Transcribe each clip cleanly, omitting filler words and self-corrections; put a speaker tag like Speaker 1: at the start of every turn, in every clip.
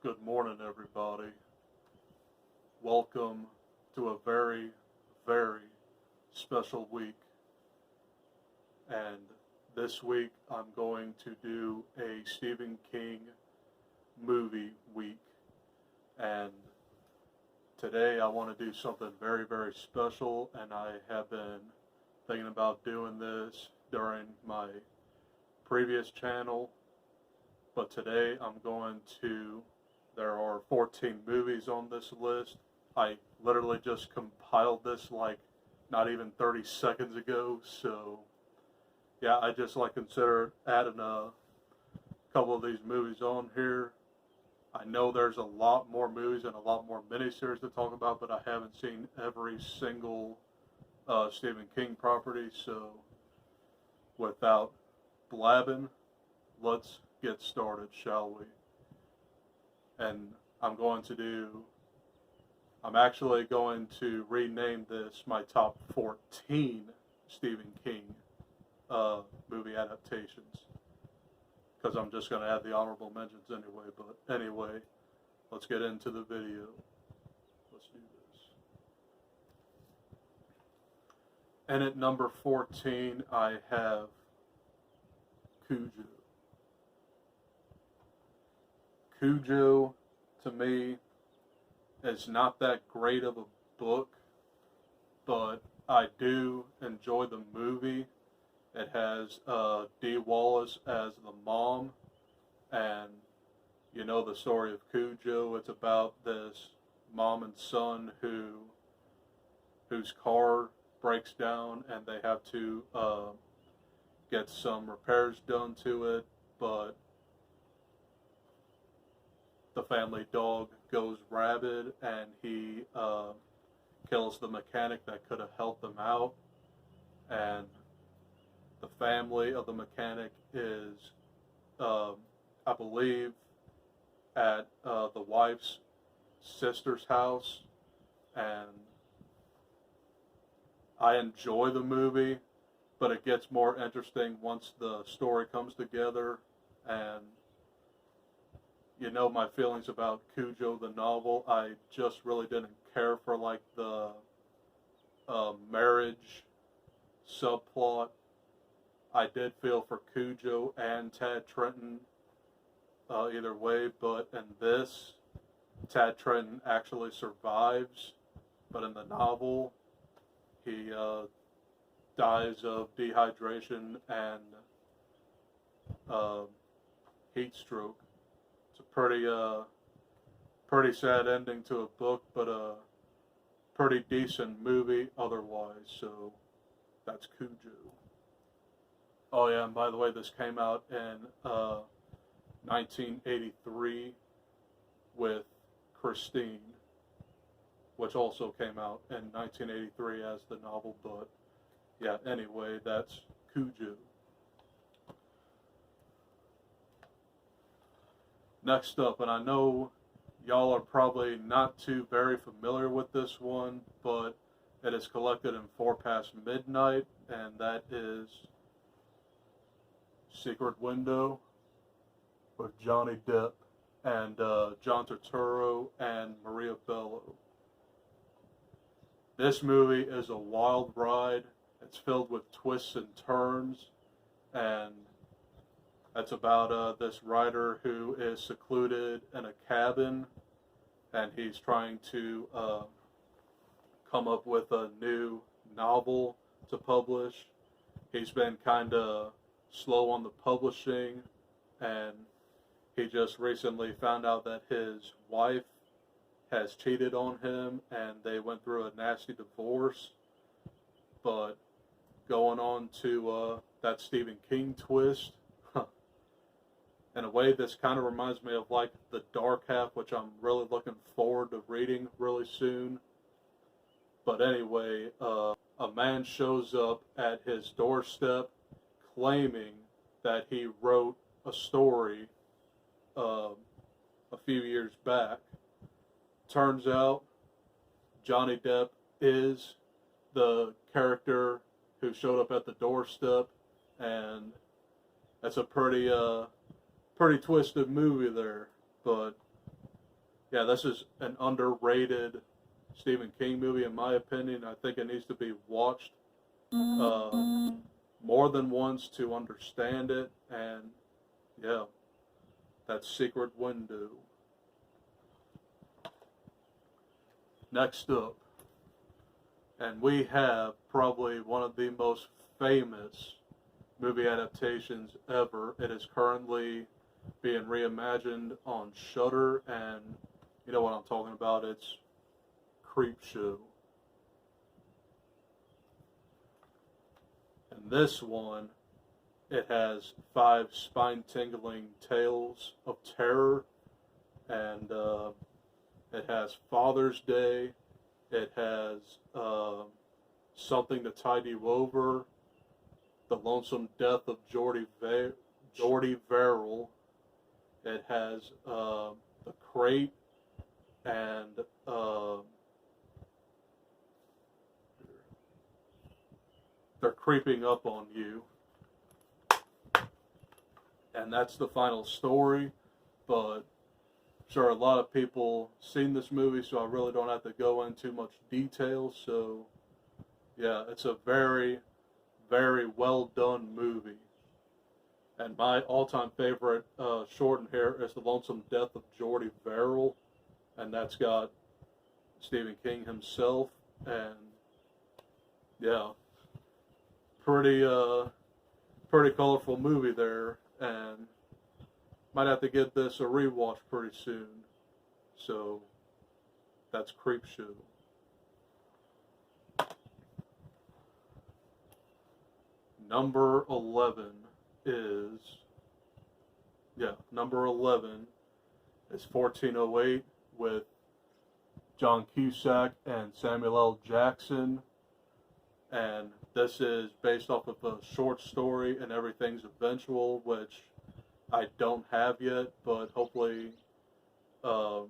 Speaker 1: Good morning, everybody. Welcome to a very, very special week. And this week I'm going to do a Stephen King movie week. And today I want to do something very, very special. And I have been thinking about doing this during my previous channel. But today there are 14 movies on this list. I literally just compiled this like not even 30 seconds ago, so yeah, I just consider adding a couple of these movies on here. I know there's a lot more movies and a lot more miniseries to talk about, but I haven't seen every single Stephen King property, so without blabbing, let's get started, shall we? And I'm actually going to rename this my top 14 Stephen King movie adaptations, because I'm just going to add the honorable mentions anyway. But anyway, let's get into the video. Let's do this. And at number 14, I have Cujo. Cujo, to me, is not that great of a book, but I do enjoy the movie. It has Dee Wallace as the mom, and you know the story of Cujo. It's about this mom and son whose car breaks down, and they have to get some repairs done to it, but the family dog goes rabid, and he kills the mechanic that could have helped them out. And the family of the mechanic is, I believe, at the wife's sister's house. And I enjoy the movie, but it gets more interesting once the story comes together. And you know my feelings about Cujo the novel. I just really didn't care for the marriage subplot. I did feel for Cujo and Tad Trenton either way, but in this, Tad Trenton actually survives, but in the novel, he dies of dehydration and heat stroke. It's a pretty sad ending to a book, but a pretty decent movie otherwise, so that's Cujo. Oh yeah, and by the way, this came out in 1983 with Christine, which also came out in 1983 as the novel, but yeah, anyway, that's Cujo. Next up, and I know y'all are probably not too very familiar with this one, but it is collected in 4 Past Midnight, and that is Secret Window with Johnny Depp and John Turturro and Maria Bello. This movie is a wild ride. It's filled with twists and turns, and it's about this writer who is secluded in a cabin, and he's trying to come up with a new novel to publish. He's been kind of slow on the publishing, and he just recently found out that his wife has cheated on him, and they went through a nasty divorce. But going on to that Stephen King twist, in a way, this kind of reminds me of The Dark Half, which I'm really looking forward to reading really soon. But anyway, a man shows up at his doorstep claiming that he wrote a story a few years back. Turns out Johnny Depp is the character who showed up at the doorstep, and that's a pretty twisted movie there. But yeah, this is an underrated Stephen King movie in my opinion. I think it needs to be watched more than once to understand it. And yeah, that's Secret Window. Next up, and we have probably one of the most famous movie adaptations ever. It is currently being reimagined on Shudder, and you know what I'm talking about. It's Creepshow. And this one, it has 5 spine-tingling tales of terror, and it has Father's Day. It has Something to Tide You Over, The Lonesome Death of Jordy Verrill. It has The Crate, and They're Creeping Up on You. And that's the final story, but sure, a lot of people seen this movie, so I really don't have to go into much detail. So yeah, it's a very, very well done movie. And my all-time favorite short in here is The Lonesome Death of Jordy Verrill, and that's got Stephen King himself. And yeah, pretty colorful movie there, and might have to get this a rewatch pretty soon. So that's Creepshow. Number 11 is, number 11 is 1408 with John Cusack and Samuel L. Jackson. And this is based off of a short story, And Everything's Eventual, which I don't have yet, but hopefully, I'll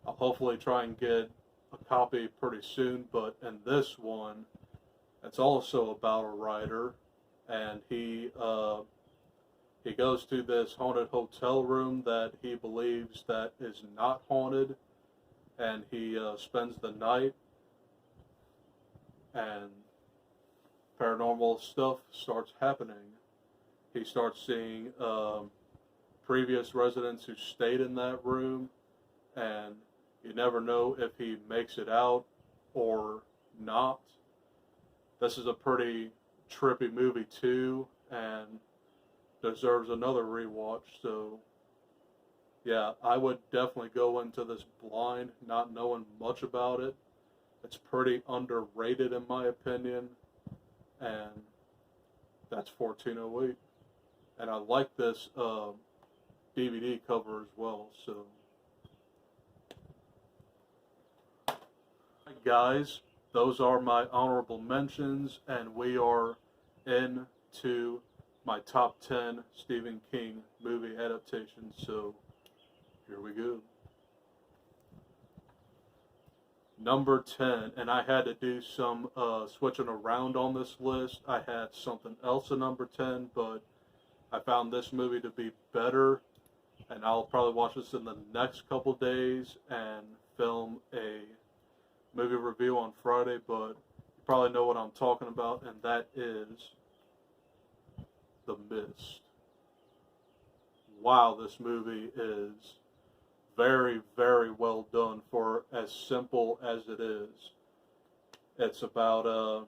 Speaker 1: hopefully try and get a copy pretty soon. But in this one, it's also about a writer, and he goes to this haunted hotel room that he believes that is not haunted, and he spends the night, and paranormal stuff starts happening. He starts seeing previous residents who stayed in that room, and you never know if he makes it out or not. This is a pretty trippy movie too, and deserves another rewatch. So yeah, I would definitely go into this blind, not knowing much about it. It's pretty underrated in my opinion, and that's 1408. And I like this DVD cover as well. So, guys, those are my honorable mentions, and we are into my top 10 Stephen King movie adaptations. So, here we go. Number 10, and I had to do some switching around on this list. I had something else at number 10, but I found this movie to be better, and I'll probably watch this in the next couple days and film a movie review on Friday, but you probably know what I'm talking about, and that is The Mist. Wow, this movie is very, very well done for as simple as it is. It's about a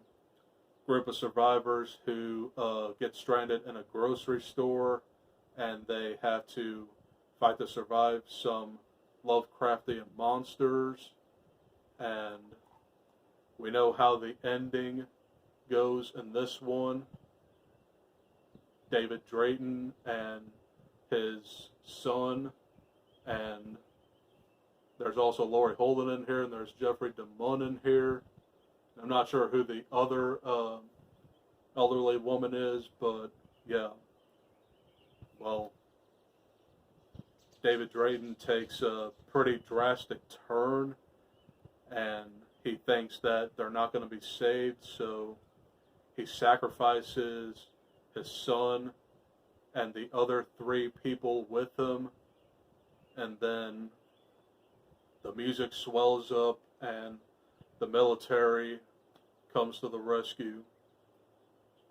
Speaker 1: group of survivors who get stranded in a grocery store, and they have to fight to survive some Lovecraftian monsters. And we know how the ending goes in this one. David Drayton and his son, and there's also Laurie Holden in here, and there's Jeffrey DeMunn in here. I'm not sure who the other elderly woman is, but yeah. Well, David Drayton takes a pretty drastic turn, and he thinks that they're not going to be saved, so he sacrifices his son and the other 3 people with him, and then the music swells up and the military comes to the rescue.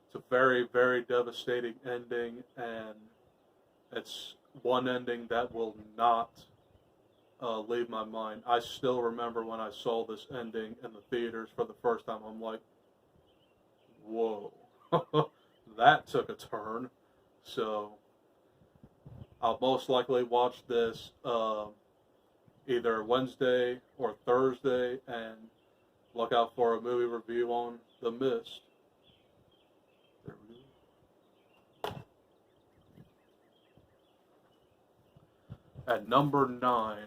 Speaker 1: It's a very, very devastating ending, and it's one ending that will not leave my mind. I still remember when I saw this ending in the theaters for the first time. I'm like, whoa, that took a turn. So I'll most likely watch this either Wednesday or Thursday, and look out for a movie review on The Mist. There we go. At number 9,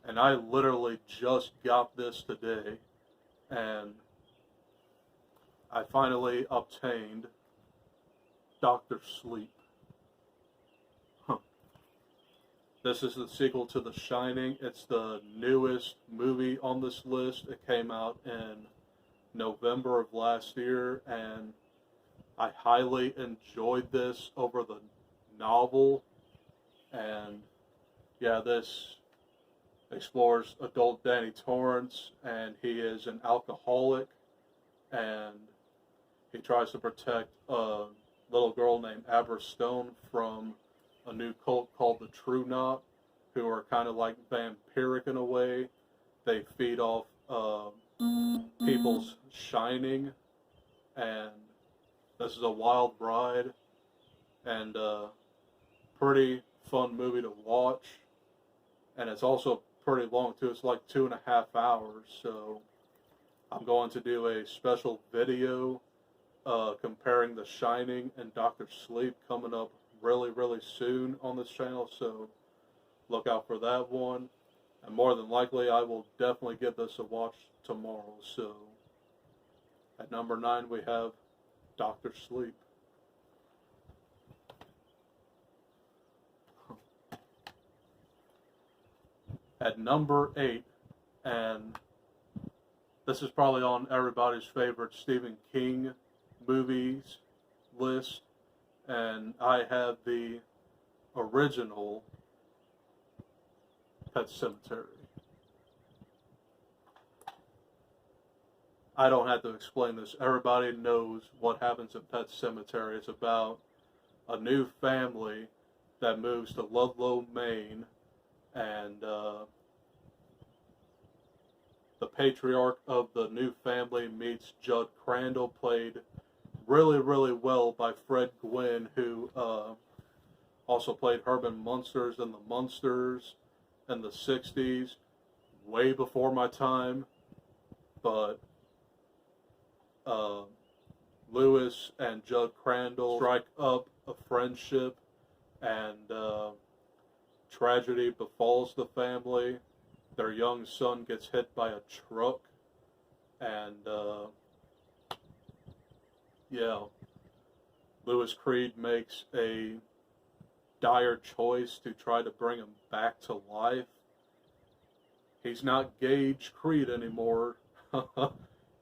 Speaker 1: and I literally just got this today, and I finally obtained Dr. Sleep. This is the sequel to The Shining. It's the newest movie on this list. It came out in November of last year, and I highly enjoyed this over the novel. And yeah, this explores adult Danny Torrance, and he is an alcoholic, and he tries to protect a little girl named Abra Stone from a new cult called the True Knot, who are kind of like vampiric in a way. They feed off people's shining, and this is a wild ride, and a pretty fun movie to watch, and it's also pretty long too. It's like 2.5 hours, so I'm going to do a special video comparing The Shining and Dr. Sleep coming up really, really soon on this channel, so look out for that one. And more than likely, I will definitely give this a watch tomorrow. So at number 9, we have Dr. Sleep. At number 8, and this is probably on everybody's favorite Stephen King movies list, and I have the original Pet Sematary. I don't have to explain this. Everybody knows what happens in Pet Sematary. It's about a new family that moves to Ludlow, Maine, and the patriarch of the new family meets Judd Crandall, played really, really well by Fred Gwynne, who also played Herman Munsters in the Munsters in the 60s, way before my time. But Lewis and Judd Crandall strike up a friendship, and tragedy befalls the family. Their young son gets hit by a truck, and yeah, Louis Creed makes a dire choice to try to bring him back to life. He's not Gage Creed anymore.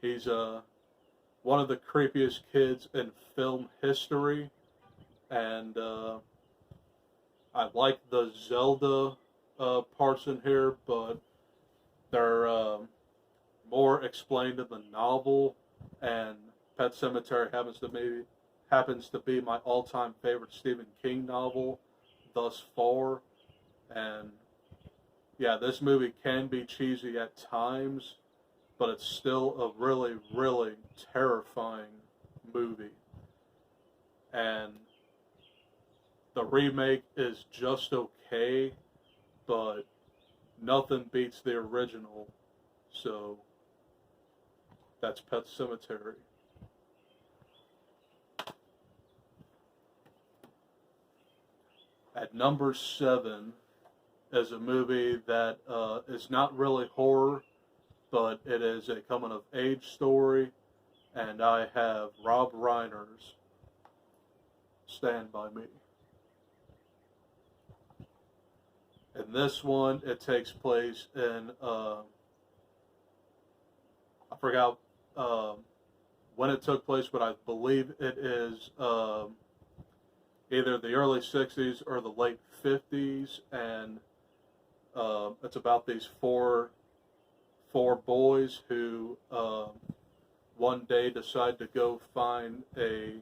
Speaker 1: He's one of the creepiest kids in film history, and I like the Zelda parts in here, but they're more explained in the novel, and Pet Sematary happens to be my all-time favorite Stephen King novel thus far. And yeah, this movie can be cheesy at times, but it's still a really, really terrifying movie. And the remake is just okay, but nothing beats the original. So that's Pet Sematary. At number 7 is a movie that is not really horror, but it is a coming-of-age story, and I have Rob Reiner's Stand By Me. In this one, it takes place in, I forgot when it took place, but I believe it is either the early 60s or the late 50s, and It's about these four boys who one day decide to go find a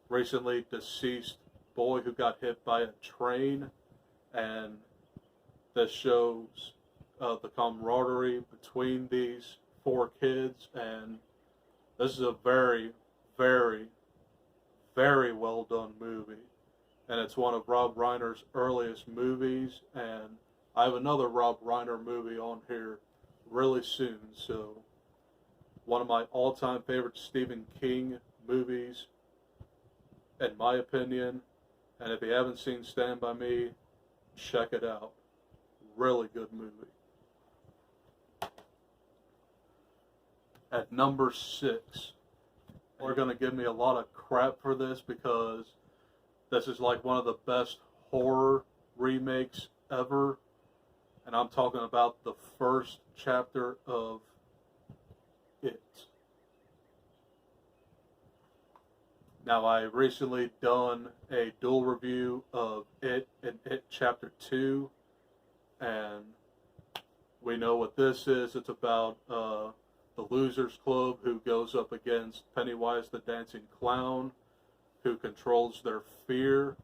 Speaker 1: recently deceased boy who got hit by a train, and this shows the camaraderie between these four kids. And this is a very, very, very well done movie, and it's one of Rob Reiner's earliest movies, and I have another Rob Reiner movie on here really soon. So one of my all-time favorite Stephen King movies, in my opinion. And if you haven't seen Stand By Me, check it out. Really good movie. At number 6, we're going to give me a lot of crap for this because this is like one of the best horror remakes ever. And I'm talking about the first chapter of It. Now, I recently done a dual review of It and It Chapter 2, and we know what this is. It's about the Losers Club who goes up against Pennywise the Dancing Clown, who controls their fear,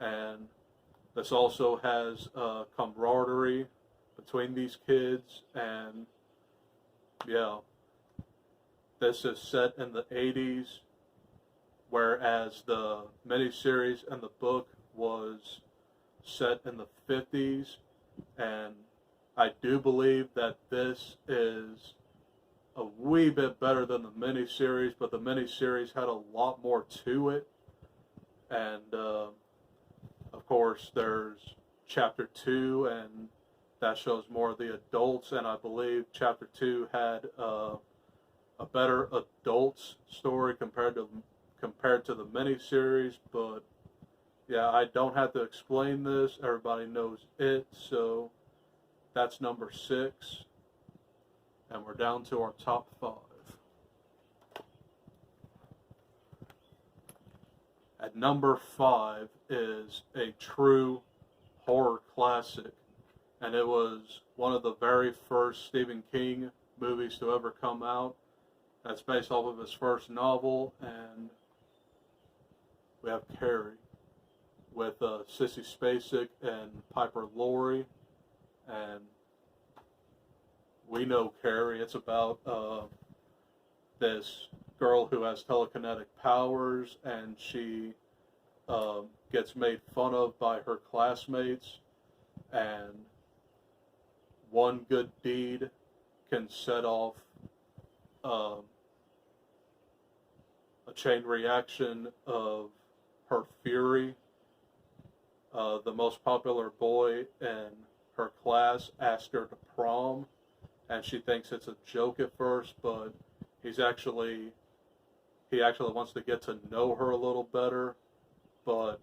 Speaker 1: and this also has camaraderie between these kids. And yeah, this is set in the 80s, whereas the miniseries and the book was set in the 50s. And I do believe that this is a wee bit better than the miniseries, but the miniseries had a lot more to it. And of course, there's Chapter 2, and that shows more of the adults. And I believe Chapter 2 had a better adults story compared to the miniseries. But yeah, I don't have to explain this. Everybody knows it. So that's number 6. And we're down to our top 5. At number 5 is a true horror classic. And it was one of the very first Stephen King movies to ever come out. That's based off of his first novel. And we have Carrie with Sissy Spacek and Piper Laurie. And we know Carrie. It's about this girl who has telekinetic powers, and she gets made fun of by her classmates, and one good deed can set off a chain reaction of her fury. The most popular boy in her class asked her to prom, and she thinks it's a joke at first, but he actually wants to get to know her a little better. But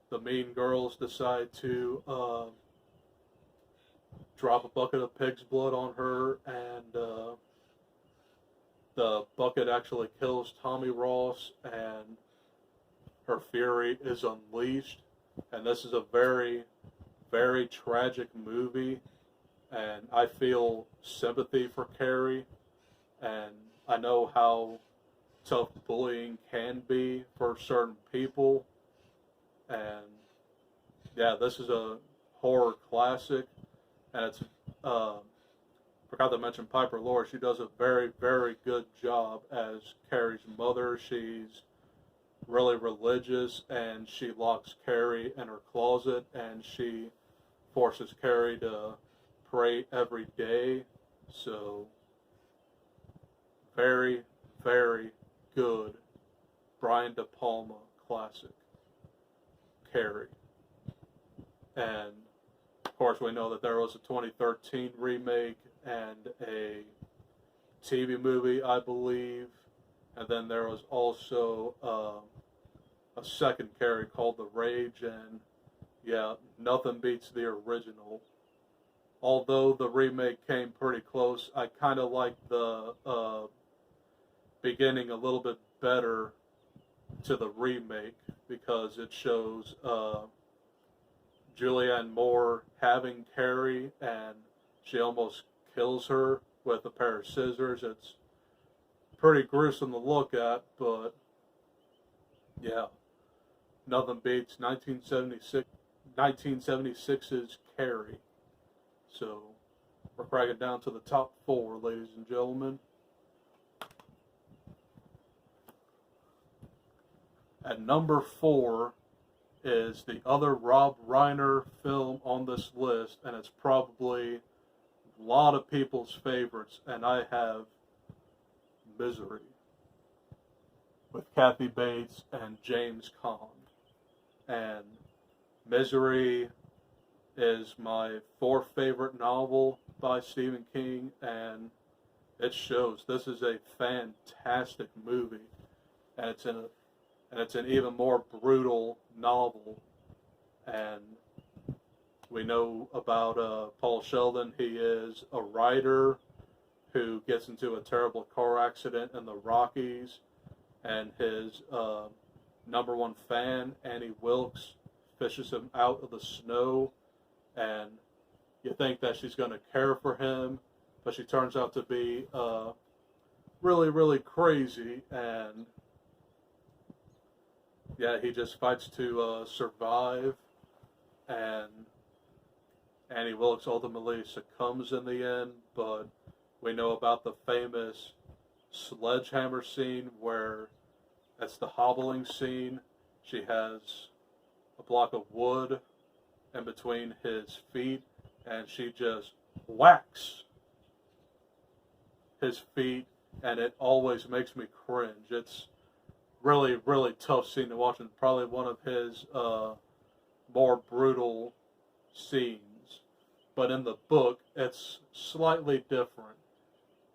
Speaker 1: the mean girls decide to drop a bucket of pig's blood on her, and the bucket actually kills Tommy Ross, and her fury is unleashed. And this is a very, very tragic movie. And I feel sympathy for Carrie, and I know how tough bullying can be for certain people. And yeah, this is a horror classic, and it's forgot to mention Piper Laurie. She does a very, very good job as Carrie's mother. She's really religious, and she locks Carrie in her closet, and she forces Carrie to pray every day. So very, very good Brian De Palma classic, Carrie. And of course we know that there was a 2013 remake and a TV movie, I believe, and then there was also a second Carrie called The Rage, and yeah, nothing beats the original. Although the remake came pretty close, I kind of like the beginning a little bit better to the remake, because it shows Julianne Moore having Carrie, and she almost kills her with a pair of scissors. It's pretty gruesome to look at, but yeah, nothing beats 1976's Carrie. So we're cracking down to the top 4, ladies and gentlemen. At number 4 is the other Rob Reiner film on this list, and it's probably a lot of people's favorites, and I have Misery with Kathy Bates and James Caan. And Misery is my 4th favorite novel by Stephen King, and it shows. This is a fantastic movie, and it's an even more brutal novel. And we know about Paul Sheldon. He is a writer who gets into a terrible car accident in the Rockies, and his number 1 fan, Annie Wilkes, fishes him out of the snow, and you think that she's going to care for him, but she turns out to be really, really crazy, and yeah, he just fights to survive, and Annie Wilkes ultimately succumbs in the end, but we know about the famous sledgehammer scene where it's the hobbling scene. She has a block of wood in between his feet, and she just whacks his feet, and it always makes me cringe. It's really, really tough scene to watch, and probably one of his more brutal scenes. But in the book, it's slightly different.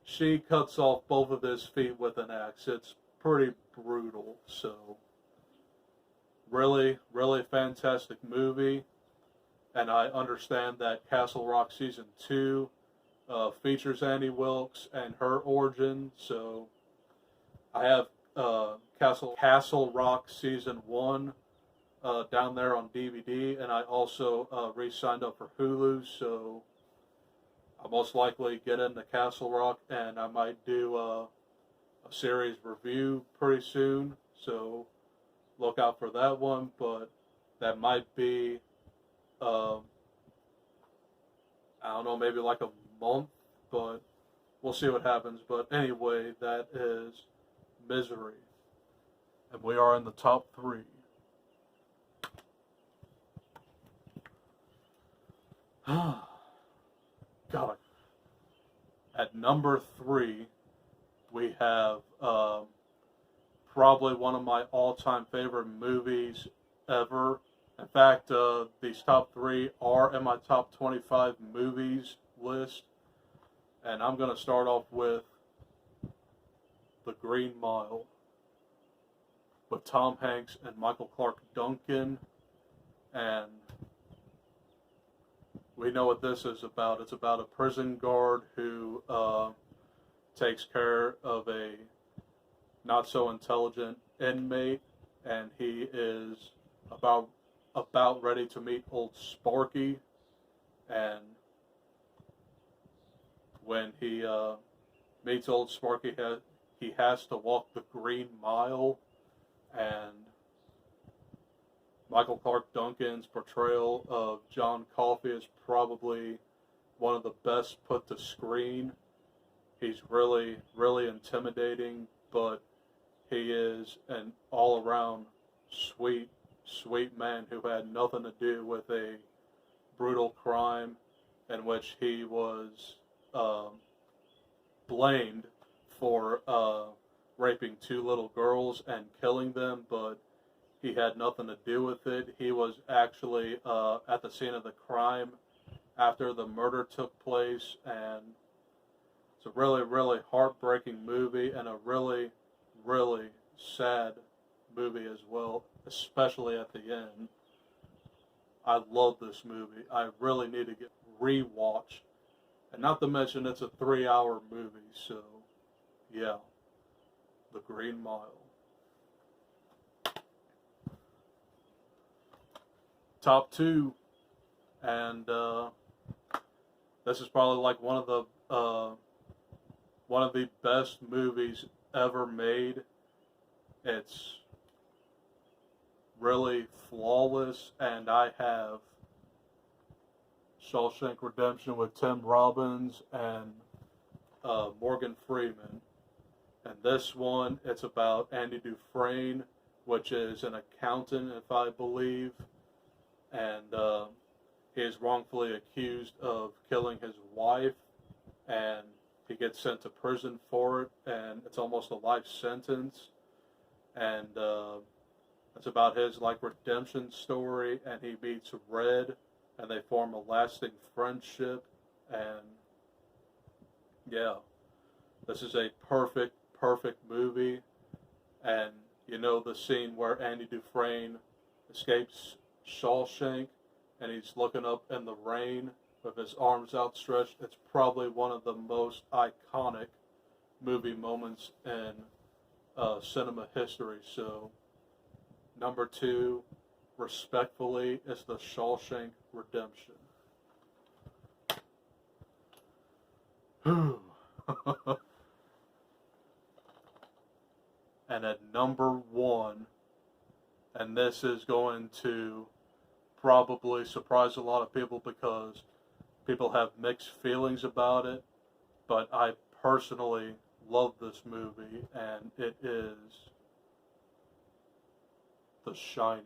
Speaker 1: She cuts off both of his feet with an axe. It's pretty brutal. So, really, really fantastic movie. And I understand that Castle Rock Season 2 features Annie Wilkes and her origin. So, I have Castle Rock Season 1 down there on DVD, and I also re-signed up for Hulu, so I'll most likely get into Castle Rock, and I might do a series review pretty soon, so look out for that one. But that might be, I don't know, maybe like a month, but we'll see what happens. But anyway, that is Misery, and we are in the top 3. God. At number 3, we have probably one of my all-time favorite movies ever. In fact, these top 3 are in my top 25 movies list. And I'm going to start off with The Green Mile with Tom Hanks and Michael Clark Duncan. And we know what this is about. It's about a prison guard who takes care of a not so intelligent inmate, and he is about ready to meet old Sparky. And when he meets old Sparky, he has to walk the Green Mile, and Michael Clark Duncan's portrayal of John Coffey is probably one of the best put to screen. He's really, really intimidating, but he is an all-around sweet, sweet man who had nothing to do with a brutal crime in which he was blamed for raping 2 little girls and killing them, but he had nothing to do with it. He was actually at the scene of the crime after the murder took place, and it's a really, really heartbreaking movie, and a really, really sad movie as well, especially at the end. I love this movie. I really need to get rewatched, and not to mention it's a 3-hour movie, so yeah, The Green Mile. Top 2, and this is probably like one of the best movies ever made. It's really flawless, and I have Shawshank Redemption with Tim Robbins and Morgan Freeman. And this one, it's about Andy Dufresne, which is an accountant, if I believe, and he is wrongfully accused of killing his wife, and he gets sent to prison for it, and it's almost a life sentence, and it's about his like redemption story, and he meets Red, and they form a lasting friendship, and yeah, this is a perfect movie. And you know the scene where Andy Dufresne escapes Shawshank and he's looking up in the rain with his arms outstretched. It's probably one of the most iconic movie moments in cinema history. So number 2, respectfully, is The Shawshank Redemption. And at number 1, and this is going to probably surprise a lot of people because people have mixed feelings about it, but I personally love this movie, and it is The Shining,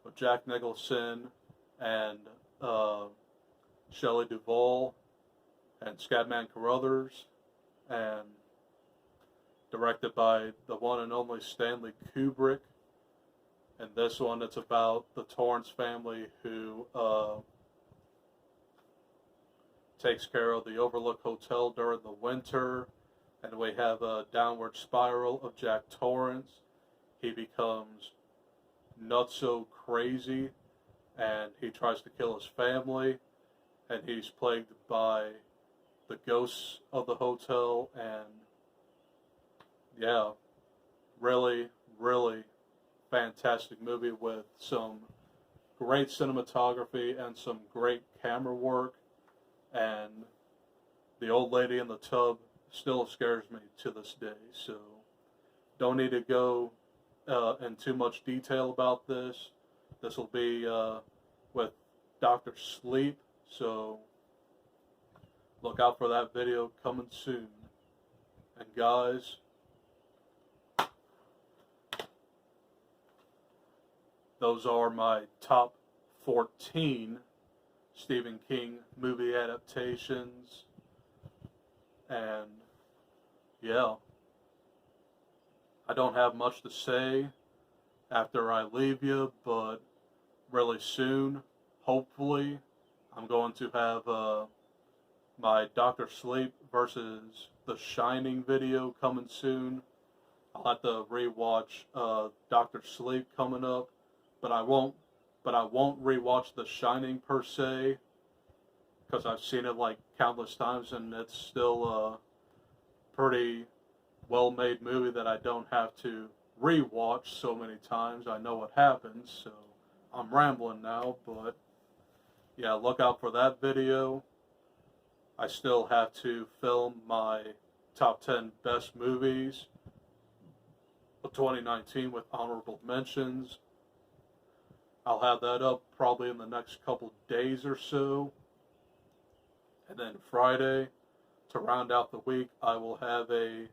Speaker 1: with Jack Nicholson and Shelley Duvall and Scatman Carruthers, and directed by the one and only Stanley Kubrick. And this one, it's about the Torrance family who takes care of the Overlook Hotel during the winter, and we have a downward spiral of Jack Torrance. He becomes not so crazy, and he tries to kill his family, and he's plagued by the ghosts of the hotel, and yeah, really fantastic movie with some great cinematography and some great camera work, and the old lady in the tub still scares me to this day. So don't need to go in too much detail about this. This will be with Dr. Sleep, so look out for that video coming soon. And guys, those are my top 14 Stephen King movie adaptations. And yeah, I don't have much to say after I leave you, but really soon, hopefully, I'm going to have my Dr. Sleep versus The Shining video coming soon. I'll have to rewatch Dr. Sleep coming up, but I won't rewatch The Shining per se, because I've seen it like countless times, and it's still a pretty well-made movie that I don't have to rewatch so many times. I know what happens, so I'm rambling now, but yeah, look out for that video. I still have to film my top 10 best movies of 2019 with honorable mentions. I'll have that up probably in the next couple days or so. And then Friday, to round out the week, I will have a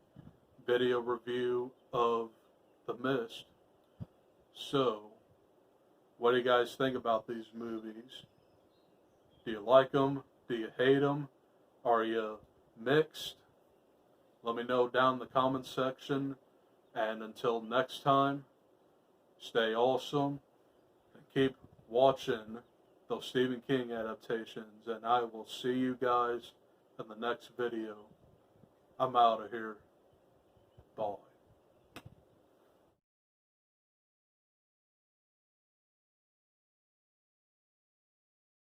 Speaker 1: video review of The Mist. So, what do you guys think about these movies? Do you like them? Do you hate them? Are you mixed? Let me know down in the comments section. And until next time, stay awesome and keep watching those Stephen King adaptations. And I will see you guys in the next video. I'm out of here. Bye.